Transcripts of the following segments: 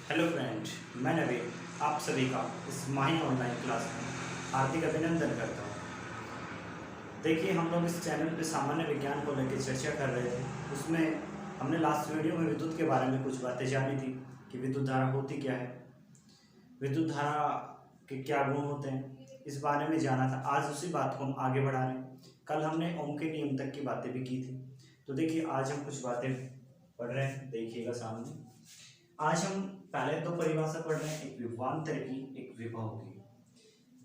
Hello friend, मैं नवीन आप सभी का इस माही ऑनलाइन क्लास में हार्दिक अभिनंदन करता हूँ। देखिए, हम लोग इस चैनल पे सामान्य विज्ञान को लेकर चर्चा कर रहे थे। उसमें हमने लास्ट वीडियो में विद्युत के बारे में कुछ बातें जानी थी कि विद्युत धारा होती क्या है, विद्युत धारा के क्या गुण होते हैं, इस बारे में जाना था। आज उसी बात को हम आगे बढ़ा रहे हैं। कल हमने ओम के नियम तक की बातें भी की थी। तो देखिए, आज हम कुछ बातें पढ़ रहे हैं, देखिएगा सामने। आज हम पहले दो परिभाषा पढ़ रहे हैं, एक विभवांतर की, एक विभव की।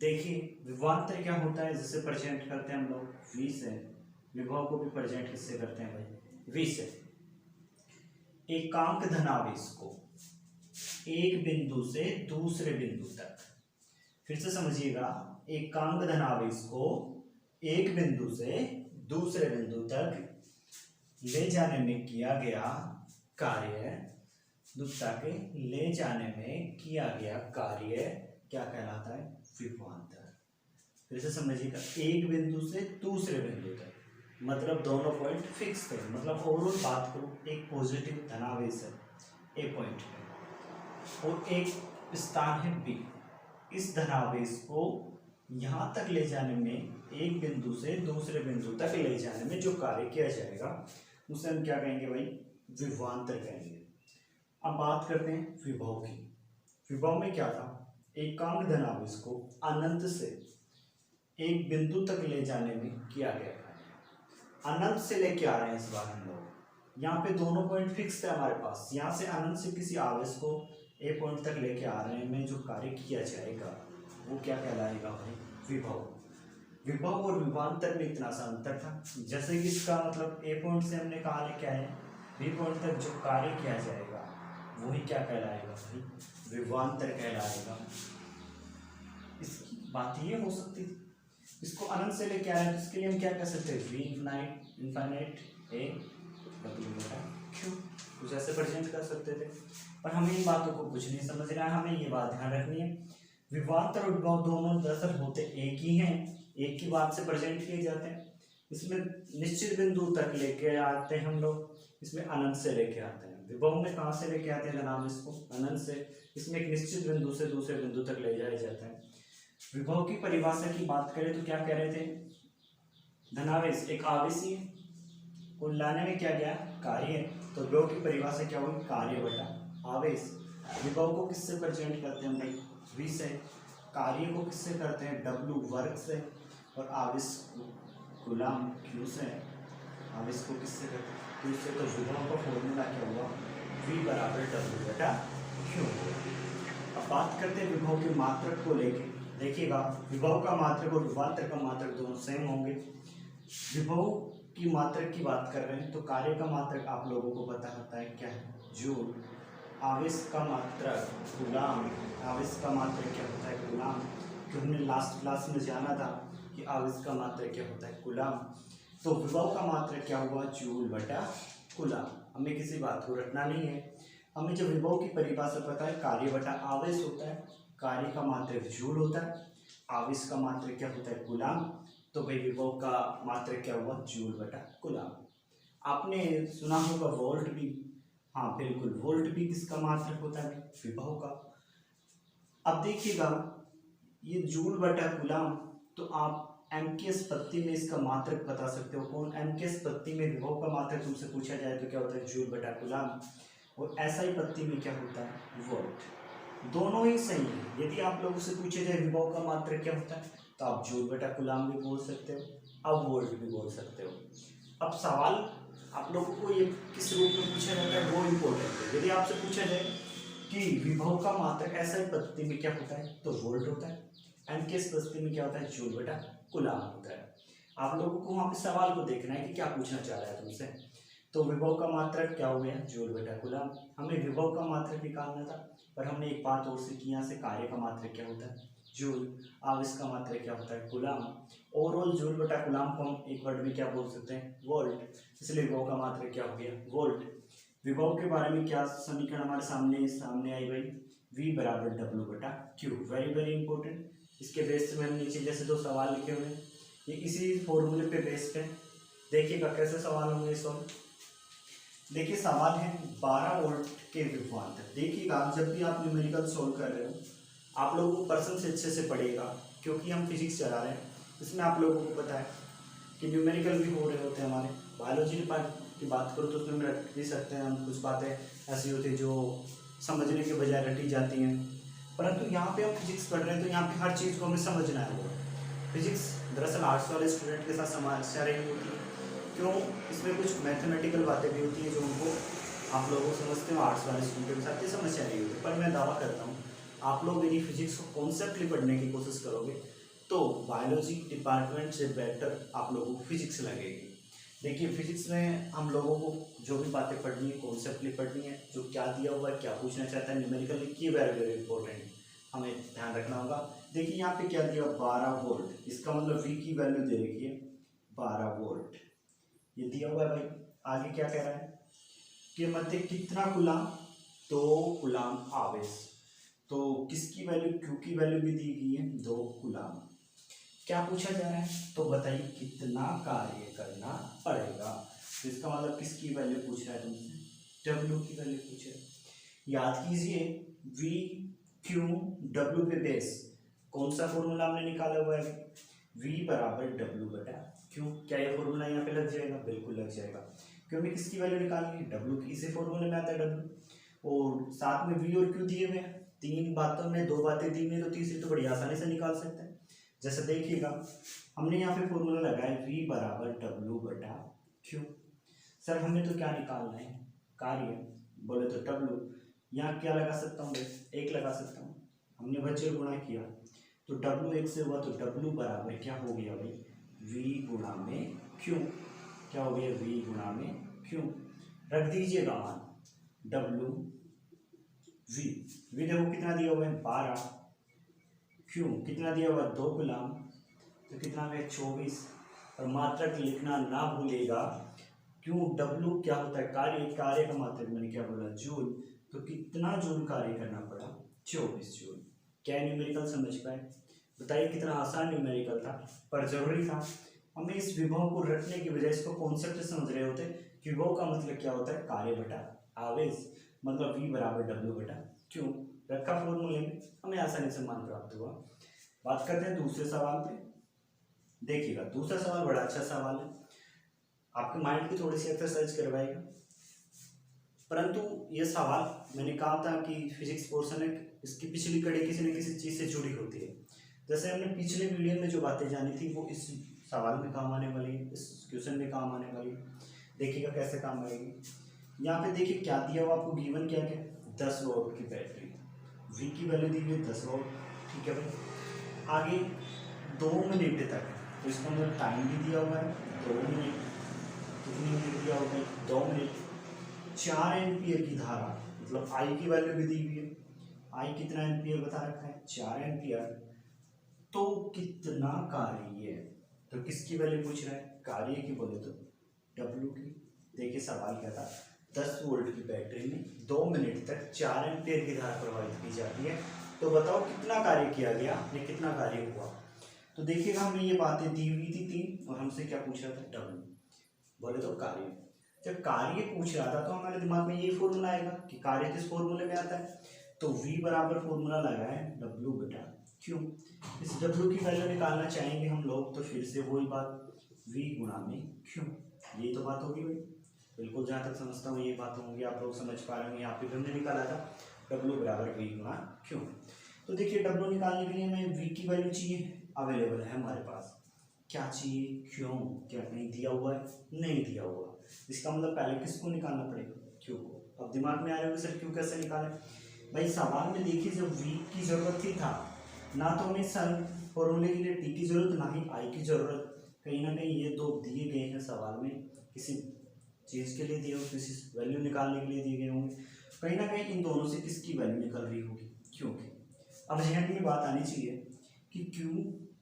देखिए, विभवांतर क्या होता है, जिसे प्रेजेंट करते हैं हम लोग V से। विभव को भी प्रेजेंट किससे करते हैं भाई? V से। एकांक धनावेश को एक बिंदु से दूसरे बिंदु तक, फिर से समझिएगा, एकांक धनावेश को एक बिंदु से दूसरे बिंदु तक ले जाने में किया गया कार्य, दूसरा के ले जाने में किया गया कार्य क्या कहलाता है? विभवांतर। फिर से समझिएगा, एक बिंदु से दूसरे बिंदु तक, मतलब दोनों पॉइंट फिक्स थे। मतलब ओवरऑल बात करूं, एक पॉजिटिव धनावेश है ए पॉइंट पे और एक स्थान है बी। इस धनावेश को यहाँ तक ले जाने में, एक बिंदु से दूसरे बिंदु तक ले जाने में जो कार्य किया जाएगा उसे हम क्या कहेंगे भाई? विभवांतर कहेंगे। अब बात करते हैं विभव की। विभव में क्या था? एकांक धनावेश को अनंत से एक बिंदु तक ले जाने में किया गया कार्य। अनंत से लेके आ रहे हैं इस बार हम लोग। यहाँ पे दोनों पॉइंट फिक्स है हमारे पास। यहाँ से अनंत से किसी आवेश को ए पॉइंट तक लेके आ रहे हैं, में जो कार्य किया जाएगा वो क्या कहलाएगा भाई? विभव। विभव और विभवांतर में इतना सा अंतर था। जैसे कि इसका मतलब ए पॉइंट से हमने कहा लेके आए, बी पॉइंट तक जो कार्य किया जाएगा वही क्या कहलाएगा भाई? विभवांतर कहलाएगा। इसकी बात ये हो सकती थी, इसको अनंत से लेके आए, इसके लिए हम क्या कह सकते हैं? वी इनफाइनाइट ए डब्ल्यू बटा क्यू, कुछ ऐसे प्रेजेंट कर सकते थे। पर हमें इन बातों को कुछ नहीं समझ रहा है। हमें ये बात ध्यान रखनी है, विभवांतर और विभव दोनों दरअसल होते एक ही हैं, एक ही बात से प्रेजेंट किए जाते हैं। इसमें निश्चित बिंदु तक लेके आते हैं हम लोग, इसमें अनंत से लेके आते हैं। विभव में कहाँ से लेके आते हैं धनावेश को? अनंत से। इसमें एक निश्चित बिंदु से दूसरे बिंदु तक ले जाया जाता है। विभव की परिभाषा की बात करें तो क्या कह रहे थे? धनावेश एक आवेश ही है, को लाने में क्या गया? कार्य है। तो विभव की परिभाषा क्या हुई? कार्य बटा आवेश। विभव को किससे प्रेजेंट करते हैं भाई? V से। कार्य को किससे करते हैं? W वर्ग से। और आवेश कूलम Q से। आवेश को किससे करते हैं? Q से। तो विभव का फॉर्मूला क्या हुआ? V बराबर W बटा Q। अब बात करते हैं विभव के मात्रक को लेके। देखिएगा, विभव का मात्रक और विभवांतर का मात्रक दोनों सेम होंगे। विभव की मात्रक की बात कर रहे हैं तो कार्य का मात्रक आप लोगों को पता होता है क्या है? जूल। आवेश का मात्रक कूलम। आवेश का मात्रक क्या होता है? कूलम। जो हमने लास्ट क्लास में जाना था कि आवेश का मात्रक क्या होता है? कूलम। तो विभव का मात्रक क्या हुआ? जूल बटा कूलम। हमें किसी बात को रटना नहीं है। हमें जो विभव की परिभाषा पता है, कार्य बटा आवेश होता है। कार्य का मात्रक जूल होता है, आवेश का मात्रक क्या होता है? कूलम। तो भाई विभव का मात्रक क्या हुआ? जूल बटा कूलम। आपने सुना होगा वोल्ट भी। हाँ बिल्कुल, वोल्ट भी किसका मात्रक होता है? विभव का। अब देखिएगा, ये जूल बटा कूलम, तो आप एम की उत्पत्ति में इसका मात्रक बता सकते हो। कौन? एम की उत्पत्ति में विभव का मात्रक तुमसे पूछा जाए तो क्या होता है? जूल बटा कूलम। और एसआई पत्ती में क्या होता है? वोल्ट। दोनों ही सही है। यदि आप लोगों से पूछे जाए विभव का मात्रक क्या होता है, तो आप जूल बटा कूलम भी बोल सकते हो, अब वोल्ट भी बोल सकते हो। अब सवाल आप लोगों को ये किस रूप में पूछा जाता है वो इम्पोर्टेंट है। यदि आपसे पूछा जाए कि विभव का मात्रक एसआई पद्धति में क्या होता है, तो वोल्ट होता है। एम के पद्धति में क्या होता है? जूल बटा कूलम होता है। आप लोगों को वहाँ पे सवाल को देखना है कि क्या पूछना चाह रहा है तुमसे। तो विभव का मात्रक क्या हो गया? जूल बटा कूलम। हमें विभव का मात्रक निकालना था, पर हमने एक बात और सीखी यहाँ से, कार्य का मात्रक क्या होता है? जूल। आवेश का मात्रक क्या होता है? कूलम। ओवरऑल जूल बटा कूलम को हम एक वर्ड में क्या बोल सकते हैं? वोल्ट। इसलिए विभव का मात्रक क्या हो गया? वोल्ट। विभव के बारे में क्या समीकरण हमारे सामने आई भाई? V बराबर W बटा Q। Very very important. इसके बेस में हम नीचे जैसे दो सवाल लिखे हुए हैं, ये इसी फॉर्मूले पे बेस्ड है। देखिएगा कैसे सवाल होंगे सॉल्व। देखिए सवाल है 12 वोल्ट के विभवांतर। देखिएगा जब भी आप न्यूमेरिकल सोल्व कर रहे हो आप लोगों को पर्सन से अच्छे से पढ़ेगा, क्योंकि हम फिजिक्स चला रहे हैं। इसमें आप लोगों को पता है कि न्यूमेरिकल भी हो रहे होते हैं हमारे। बायोलॉजी की बात करो तो उसमें रट भी सकते हैं हम, कुछ बातें ऐसी होती है जो समझने के बजाय रटी जाती हैं, परंतु यहाँ पे हम फिजिक्स पढ़ रहे हैं तो यहाँ पे हर चीज़ को हमें समझना है। फिजिक्स दरअसल आर्ट्स वाले स्टूडेंट के साथ समस्या रही होती है, क्यों? इसमें कुछ मैथमेटिकल बातें भी होती हैं जो उनको आप लोगों समझते हो, आर्ट्स वाले स्टूडेंट के साथ ये समस्या नहीं होती। पर मैं दावा करता हूँ आप लोग यदि फिजिक्स को कॉन्सेप्टली पढ़ने की कोशिश करोगे तो बायोलॉजी डिपार्टमेंट से बेटर आप लोगों को फिजिक्स लगेगी। देखिए फिजिक्स में हम लोगों को जो भी बातें पढ़नी है कॉन्सेप्टली पढ़नी है, जो क्या दिया हुआ है, क्या पूछना चाहता है न्यूमेरिकली, की वेरी वेरी इंपॉर्टेंट हमें ध्यान रखना होगा। देखिए यहाँ पे क्या दिया 12 वोल्ट, इसका मतलब V की वैल्यू दे रखी है 12 वोल्ट, ये दिया हुआ है भाई। आगे क्या कह रहा है कि मध्य कितना गुलाम, 2 गुलाम आवेश, तो किसकी वैल्यू, Q की वैल्यू भी दी गई है 2 गुलाम। क्या पूछा जा रहा है तो बताइए कितना कार्य करना पड़ेगा, तो इसका मतलब किसकी वैल्यू पूछ रहा है तुमसे, W की वैल्यू पूछ रहा है। याद कीजिए V Q W पे बेस कौन सा फॉर्मूला हमने निकाला हुआ है, V बराबर W बटा Q। क्या ये फॉर्मूला यहाँ पे लग जाएगा, बिल्कुल लग जाएगा, क्योंकि किसकी वैल्यू निकालनी है, W की। इसी फॉर्मूले में आता है W, और साथ में V और Q दिए हुए हैं। 3 बातों में 2 बातें दी हुई तो तीसरी तो बड़ी आसानी से निकाल सकते हैं। जैसे देखिएगा हमने यहाँ पे फॉर्मूला लगाया V बराबर W बटा Q। सर हमें तो क्या निकालना है, कार्य, बोले तो W। यहाँ क्या लगा सकता हूँ, 1 लगा सकता हूँ, हमने बच्चे गुणा किया तो W 1 से हुआ तो W बराबर क्या हो गया भाई, V गुणा में Q। क्या हो गया, V गुणा में Q। रख दीजिएगा मान W V देखो कितना दिया हुआ है 12, Q कितना दिया हुआ है 2 गुलाम, तो कितना है 24। और मात्रक लिखना ना भूलेगा, क्यों W क्या होता है, कार्य, कार्य का मात्रक मैंने क्या बोला, जूल, तो कितना जूल कार्य करना पड़ा, 24 जूल। क्या न्यूमेरिकल समझ पाए, बताइए कितना आसान न्यूमेरिकल था, पर जरूरी था। हमें इस विभव को रखने की बजाय इसको कॉन्सेप्ट समझ रहे होते कि विभव का मतलब क्या होता है, कार्य बटा आवेश, मतलब V बराबर W बटा Q। रखा फॉर्मूले में, हमें आसानी से मान प्राप्त हुआ। बात करते हैं दूसरे सवाल पे। देखिएगा दूसरा सवाल बड़ा अच्छा सवाल है, आपके माइंड की थोड़ी सी एक्सरसाइज करवाएगा, परंतु ये सवाल मैंने कहा था कि फिजिक्स पोर्शन है, इसकी पिछली कड़ी किसी न किसी चीज़ से जुड़ी होती है। जैसे हमने पिछले वीडियो में जो बातें जानी थी वो इस सवाल में काम आने वाली है, इस क्वेश्चन में काम आने वाली है। देखिएगा कैसे काम आएगी। यहाँ पे देखिए क्या दिया हुआ आपको, गिवन क्या क्या, 10 वोल्ट की बैटरी, V की वैल्यू दी हुई है 10 वोल्ट, ठीक है भाई। आगे 2 मिनट तक, तो इसका मतलब टाइम भी दिया हुआ है 2 मिनट, कितनी मिनट दिया हुआ है 2 मिनट। 4 एम्पियर की धारा, मतलब I की वैल्यू भी दी हुई है, I कितना एम्पियर बता रखा है 4 एम्पियर। तो कितना कार्य, तो किसकी वैल्यू पूछ रहा है, कार्य की, बोले तो W की। देखिए सवाल क्या था, 10 वोल्ट की बैटरी में 2 मिनट तक 4 एम्पियर की धारा प्रवाहित की जाती है, तो बताओ कितना कार्य किया गया या कितना कार्य हुआ। तो देखिएगा हमें ये बातें दी हुई थी 3, और हमसे क्या पूछ रहा था, W, बोले तो कार्य। जब कार्य पूछ रहा था तो हमारे दिमाग में यही फॉर्मूला आएगा कि कार्य किस फॉर्मूले में आता है, तो V बराबर फॉर्मूला लगाए W बटा Q। इस W की वैल्यू निकालना चाहेंगे हम लोग, तो फिर से वही बात, V गुणा में Q, यही तो बात होगी भाई, बिल्कुल जहाँ तक समझता हूँ ये बात होंगी, आप लोग समझ पा रहे होंगे। यहाँ पे हमने निकाला था W बराबर V गुणा Q। तो देखिए W निकालने के लिए हमें V की वैल्यू चाहिए, अवेलेबल है हमारे पास, क्या चाहिए, क्यों, क्या कहीं दिया हुआ है, नहीं दिया हुआ। इसका मतलब पहले किसको निकालना पड़ेगा, Q को। अब दिमाग में आ रहा है सर Q कैसे निकालें, भाई सवाल में देखिए जब V की जरूरत थी था ना, तो हमें सर फॉर्मूले के लिए T की जरूरत, ना ही I की जरूरत। कहीं ना कहीं ये 2 दिए गए हैं सवाल में, किसी चीज़ के लिए दिए होंगे, किसी वैल्यू निकालने के लिए दिए गए होंगे, कहीं ना कहीं इन दोनों से किसकी वैल्यू निकल रही होगी, Q की। अब जहन में बात आनी चाहिए कि Q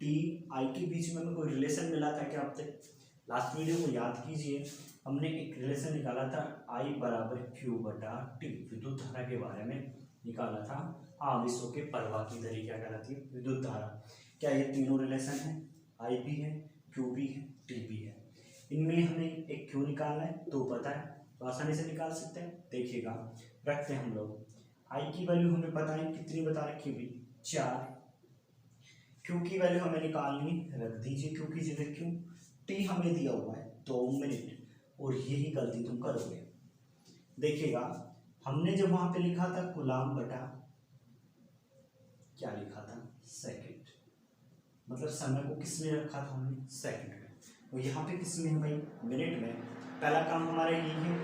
T I के बीच में हमें कोई रिलेशन मिला था क्या अब तक, लास्ट वीडियो को याद कीजिए, हमने एक रिलेशन निकाला था I बराबर Q बटा T, विद्युत धारा के बारे में निकाला था, आवेशों के प्रवाह की दर क्या कहलाती है, विद्युत धारा। क्या ये तीनों रिलेशन है, I भी है, Q भी है, T भी है, इनमें हमें एक Q निकालना है, तो पता है तो आसानी से निकाल सकते हैं। देखिएगा, रखते हैं हम लोग। आई की वैल्यू हमें पता है कितनी बता रखी हुई, 4। क्यू की वैल्यू हमें निकालनी, रख दीजिए क्यू की जगह क्यू। टी हमें दिया हुआ है 2 मिनट, और यही गलती तुम करोगे। देखिएगा, हमने जब वहां पे लिखा था कूलाम बटा क्या लिखा था, सेकंड, मतलब समय को किस में रखा था हमने, सेकंड में। और यहाँ पे किस में है भाई, मिनट में। पहला काम हमारा यही है,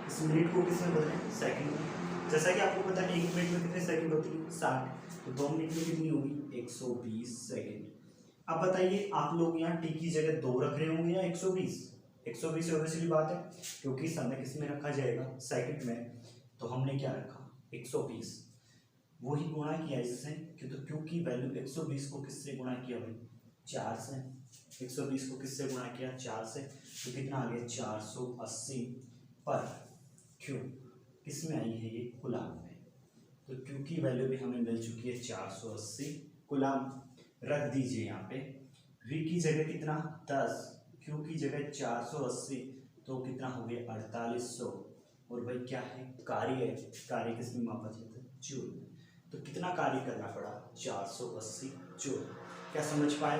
इस मिनट को किस में बदलें, सेकंड में। जैसा कि आपको पता है 1 मिनट में कितने सेकंड होती है, 60। तो 2 मिनट में कितनी होगी, 120 सेकंड। अब बताइए, आप लोग यहाँ टी की जगह 2 रख रहे होंगे या 120? 120 ऑब्वियसली बात है, क्योंकि समय किस में रखा जाएगा, सेकंड में। तो हमने क्या रखा, 120। वही गुणा किया इससे, क्यों की वैल्यू 120 को किससे गुणा किया भाई, 4 से। 120 को किससे गुणा किया, 4 से। तो कितना आ गया, 480 पर क्यू किस में आई है, ये कूलाम में। तो क्यू की वैल्यू भी हमें मिल चुकी है 480 कूलाम। रख दीजिए यहाँ पे, वी की जगह कितना, 10, क्यू की जगह 480, तो कितना हो गया 4800। और भाई क्या है, कार्य है, कार्य किस में मापा जाता है, जूल में। तो कितना कार्य करना पड़ा, 480 जूल। क्या समझ पाए?